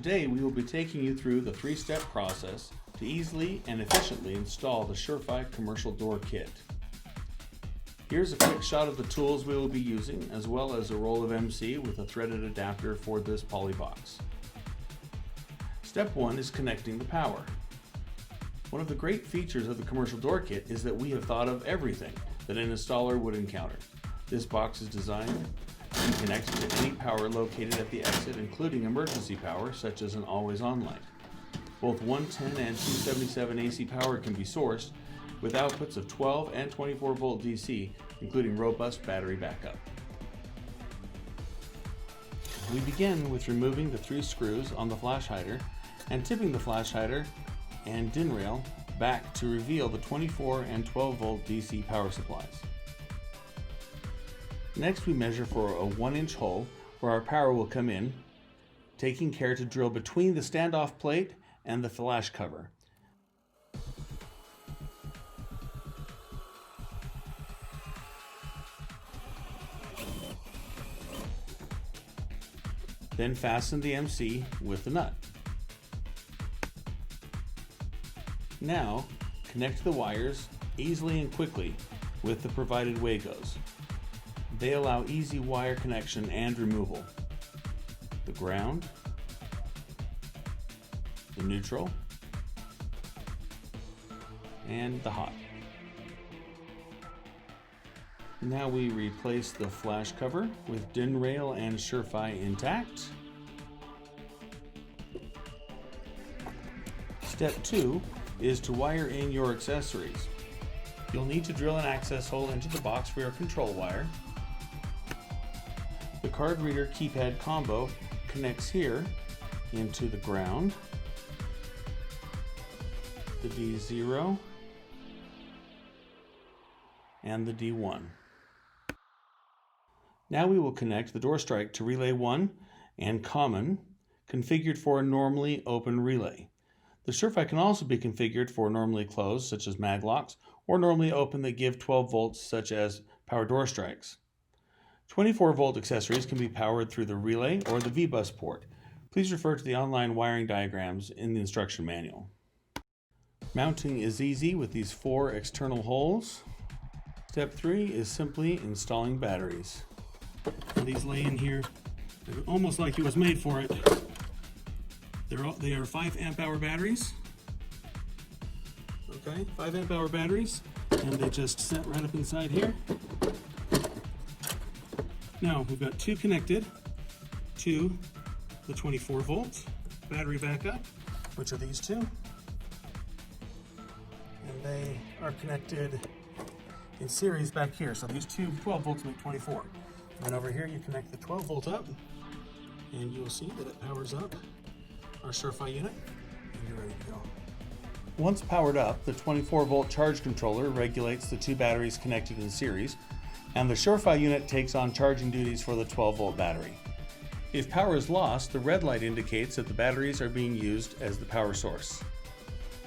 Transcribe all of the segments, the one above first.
Today we will be taking you through the three-step process to easily and efficiently install the Surefire commercial door kit. Here's a quick shot of the tools we will be using, as well as a roll of MC with a threaded adapter for this poly box. Step 1 is connecting the power. One of the great features of the commercial door kit is that we have thought of everything that an installer would encounter. This box is designed to be connected to any power located at the exit, including emergency power such as an always-on light. Both 110 and 277 AC power can be sourced with outputs of 12 and 24 volt DC, including robust battery backup. We begin with removing the 3 screws on the flash hider and tipping the flash hider and DIN rail back to reveal the 24 and 12 volt DC power supplies. Next, we measure for a 1-inch hole where our power will come in, taking care to drill between the standoff plate and the flash cover. Then fasten the MC with the nut. Now, connect the wires easily and quickly with the provided Wagos. They allow easy wire connection and removal. The ground, the neutral, and the hot. Now we replace the flash cover with DIN rail and Surefire intact. Step 2 is to wire in your accessories. You'll need to drill an access hole into the box for your control wire. The card reader keypad combo connects here into the ground, the D0, and the D1. Now we will connect the door strike to relay 1 and common, configured for a normally open relay. The Surefire can also be configured for normally closed, such as mag locks, or normally open that give 12 volts, such as power door strikes. 24 volt accessories can be powered through the relay or the V-bus port. Please refer to the online wiring diagrams in the instruction manual. Mounting is easy with these 4 external holes. Step 3 is simply installing batteries. And these lay in here almost like it was made for it. They are 5 amp hour batteries. Okay, 5 amp hour batteries, and they just set right up inside here. Now we've got 2 connected to the 24 volt battery backup, which are these 2. And they are connected in series back here. So these 2 12 volts make 24. And over here you connect the 12 volt up, and you'll see that it powers up our Surefire unit, and you're ready to go. Once powered up, the 24 volt charge controller regulates the 2 batteries connected in series, and the Surefire unit takes on charging duties for the 12 volt battery. If power is lost, the red light indicates that the batteries are being used as the power source.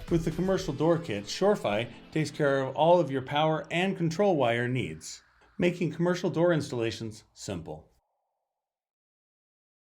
With the commercial door kit, Surefire takes care of all of your power and control wire needs, making commercial door installations simple.